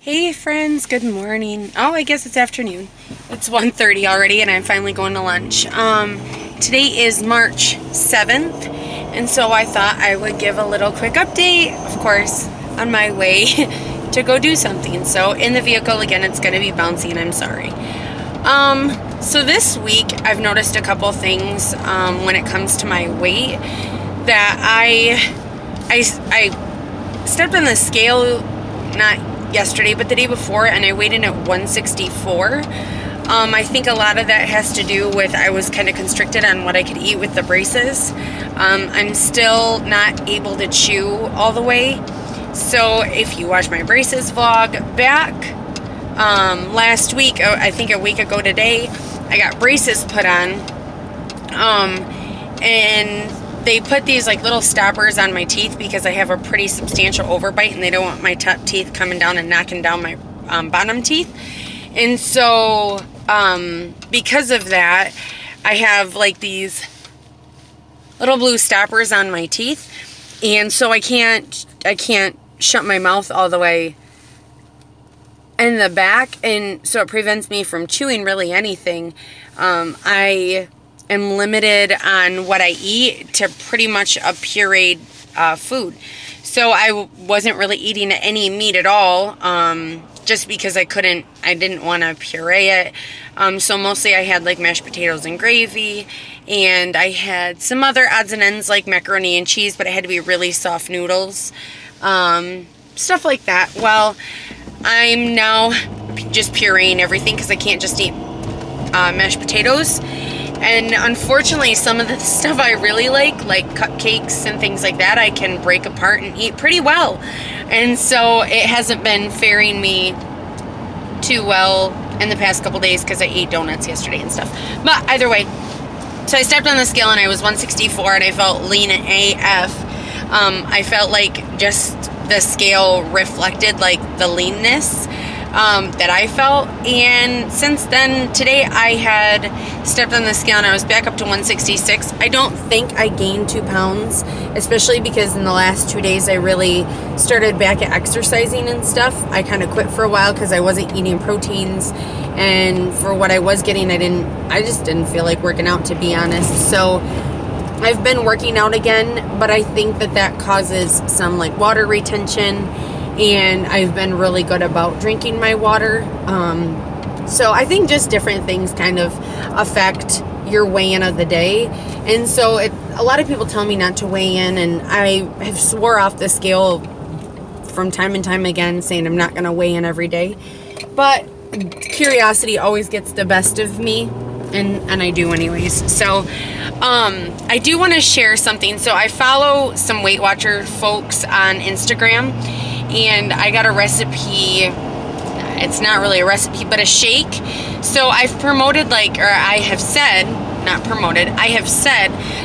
Hey friends, good morning. Oh, I guess it's afternoon. It's 1:30 already and I'm finally going to lunch. Today is March 7th, and so I thought I would give a little quick update, of course, on my way to go do something. So in the vehicle again, it's going to be bouncy and I'm sorry. So this week I've noticed a couple things when it comes to my weight that I stepped on the scale, not yesterday, but the day before, and I weighed in at 164. I think a lot of that has to do with I was kind of constricted on what I could eat with the braces. I'm still not able to chew all the way. So if you watch my braces vlog back last week, I think a week ago today, I got braces put on. And they put these like little stoppers on my teeth because I have a pretty substantial overbite and they don't want my top teeth coming down and knocking down my bottom teeth. And so because of that, I have like these little blue stoppers on my teeth, and so I can't shut my mouth all the way in the back, and so it prevents me from chewing really anything. I am limited on what I eat to pretty much a pureed food. So I wasn't really eating any meat at all, just because I didn't want to puree it. So mostly I had like mashed potatoes and gravy, and I had some other odds and ends like macaroni and cheese, but it had to be really soft noodles, stuff like that. Well, I'm now just pureeing everything because I can't just eat mashed potatoes. And unfortunately, some of the stuff I really like cupcakes and things like that, I can break apart and eat pretty well. And so it hasn't been faring me too well in the past couple days because I ate donuts yesterday and stuff. But either way, so I stepped on the scale and I was 164 and I felt lean AF. I felt like just the scale reflected like the leanness that I felt. And since then, today I had stepped on the scale and I was back up to 166. I don't think I gained 2 pounds, especially because in the last 2 days I really started back at exercising and stuff. I kind of quit for a while because I wasn't eating proteins, and for what I was getting, I just didn't feel like working out, to be honest. So I've been working out again, but I think that causes some like water retention, and I've been really good about drinking my water. So I think just different things kind of affect your weigh-in of the day. And so a lot of people tell me not to weigh in, and I have swore off the scale from time and time again, saying I'm not going to weigh in every day. But curiosity always gets the best of me, and I do anyways. So I do want to share something. So I follow some Weight Watcher folks on Instagram, and I got a recipe. It's not really a recipe, but a shake. So I've promoted I have said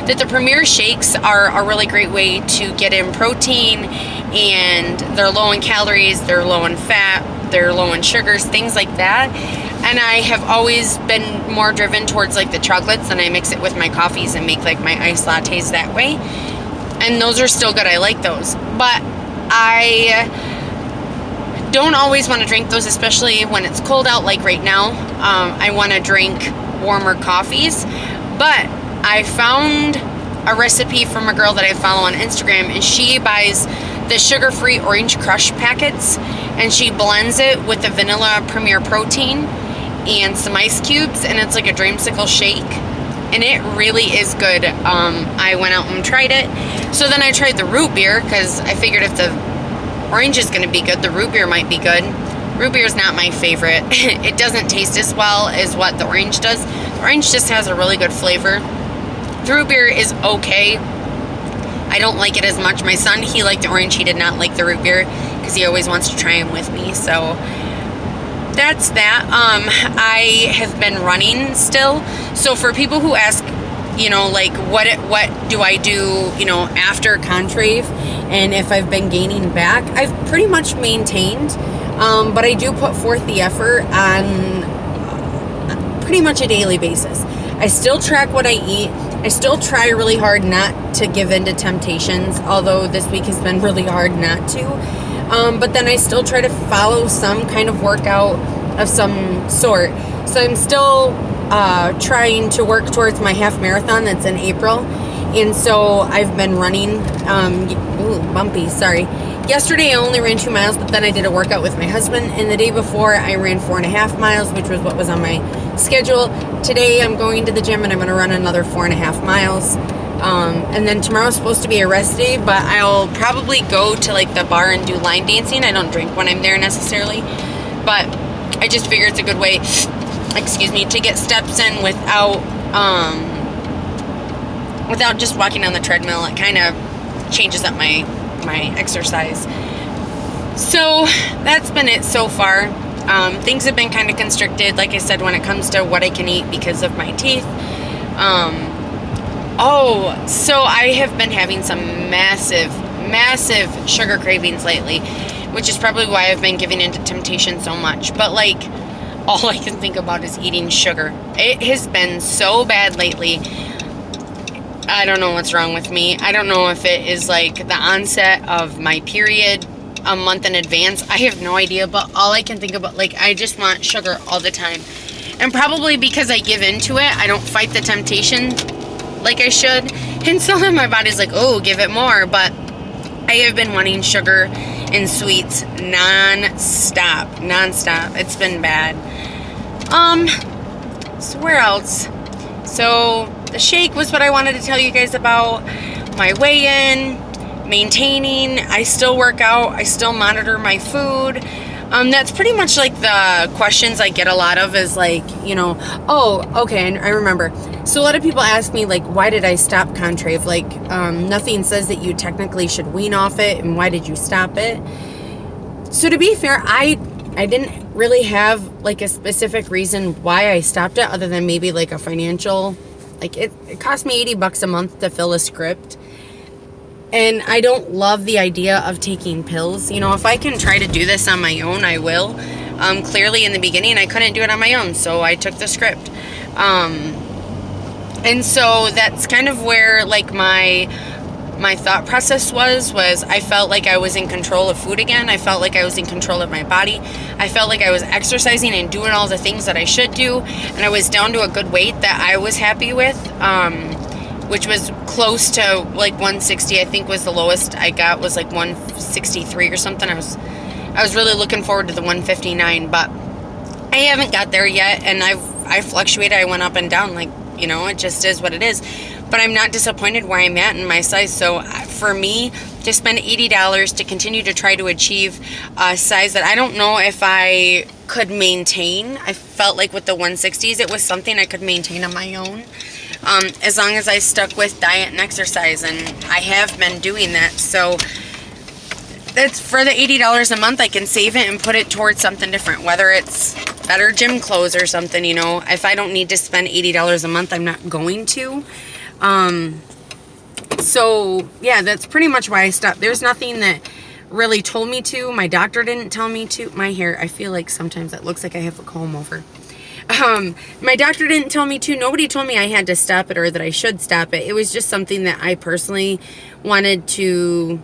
that the Premier shakes are a really great way to get in protein, and they're low in calories, they're low in fat, they're low in sugars, things like that. And I have always been more driven towards like the chocolates, and I mix it with my coffees and make like my iced lattes that way. And those are still good. I like those. But I don't always want to drink those, especially when it's cold out like right now. I want to drink warmer coffees. But I found a recipe from a girl that I follow on Instagram, and she buys the sugar-free orange crush packets, and she blends it with the vanilla Premier protein and some ice cubes, and it's like a dreamsicle shake, and it really is good. I went out and tried it. So then I tried the root beer because I figured if the orange is going to be good, the root beer might be good. Root beer is not my favorite. It doesn't taste as well as what the orange does. The orange just has a really good flavor. The root beer is okay. I don't like it as much. My son, he liked the orange. He did not like the root beer because he always wants to try them with me. So that's that. I have been running still. So for people who ask, like what do I do, after Contrave, and if I've been gaining back, I've pretty much maintained. But I do put forth the effort on pretty much a daily basis. I still track what I eat. I still try really hard not to give in to temptations, although this week has been really hard not to. But then I still try to follow some kind of workout of some sort. So I'm still trying to work towards my half marathon that's in April. And so I've been running, bumpy, sorry. Yesterday I only ran 2 miles, but then I did a workout with my husband. And the day before I ran 4.5 miles, which was what was on my schedule. Today I'm going to the gym and I'm going to run another 4.5 miles. And then tomorrow's supposed to be a rest day, but I'll probably go to like the bar and do line dancing. I don't drink when I'm there necessarily, but I just figure it's a good way, excuse me, to get steps in without just walking on the treadmill. It kind of changes up my exercise. So that's been it so far. Things have been kind of constricted, like I said, when it comes to what I can eat because of my teeth. So I have been having some massive sugar cravings lately, which is probably why I've been giving into temptation so much. But like, all I can think about is eating sugar. It has been so bad lately. I don't know what's wrong with me. I don't know if it is like the onset of my period a month in advance. I have no idea, but all I can think about, like, I just want sugar all the time. And probably because I give into it, I don't fight the temptation like I should. And so then my body's like, oh, give it more. But I have been wanting sugar and sweets non-stop. It's been bad. So where else? So the shake was what I wanted to tell you guys about. My weigh-in, maintaining. I still work out. I still monitor my food. That's pretty much like the questions I get a lot of is like, you know, oh, okay, I remember. So a lot of people ask me, like, why did I stop Contrave? Like, nothing says that you technically should wean off it, and why did you stop it? So to be fair, I didn't really have, like, a specific reason why I stopped it other than maybe, like, a financial, like, it cost me $80 a month to fill a script. And I don't love the idea of taking pills. You know, if I can try to do this on my own, I will. Clearly in the beginning, I couldn't do it on my own, so I took the script. And so that's kind of where, like, my thought process was I felt like I was in control of food again. I felt like I was in control of my body. I felt like I was exercising and doing all the things that I should do. And I was down to a good weight that I was happy with. Which was close to like 160. I think was the lowest I got was like 163 or something. I was really looking forward to the 159, but I haven't got there yet, and I fluctuated. I went up and down, like, you know, it just is what it is. But I'm not disappointed where I'm at in my size. So for me to spend $80 to continue to try to achieve a size that I don't know if I could maintain. I felt like with the 160s, it was something I could maintain on my own. As long as I stuck with diet and exercise, and I have been doing that. So that's for the $80 a month, I can save it and put it towards something different, whether it's better gym clothes or something, you know. If I don't need to spend $80 a month, I'm not going to. So yeah, that's pretty much why I stopped. There's nothing that really told me to. My doctor didn't tell me to. My hair, I feel like sometimes it looks like I have a comb over. My doctor didn't tell me to. Nobody told me I had to stop it or that I should stop it. It was just something that I personally wanted to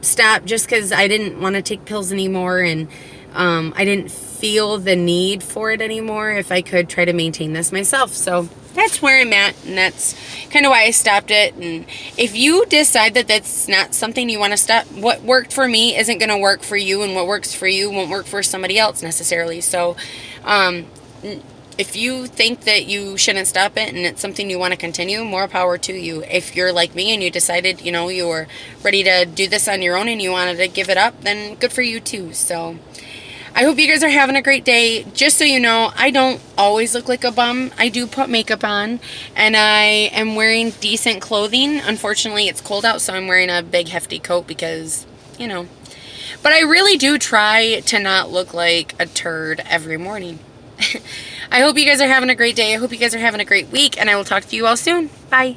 stop just because I didn't want to take pills anymore, and I didn't feel the need for it anymore if I could try to maintain this myself. So that's where I'm at, and that's kind of why I stopped it. And if you decide that that's not something you want to stop, what worked for me isn't going to work for you, and what works for you won't work for somebody else necessarily. So if you think that you shouldn't stop it and it's something you want to continue, more power to you. If you're like me and you decided, you know, you were ready to do this on your own and you wanted to give it up, then good for you too. So I hope you guys are having a great day. Just so you know, I don't always look like a bum. I do put makeup on, and I am wearing decent clothing. Unfortunately, it's cold out, so I'm wearing a big hefty coat because, you know. But I really do try to not look like a turd every morning. I hope you guys are having a great day. I hope you guys are having a great week, and I will talk to you all soon. Bye.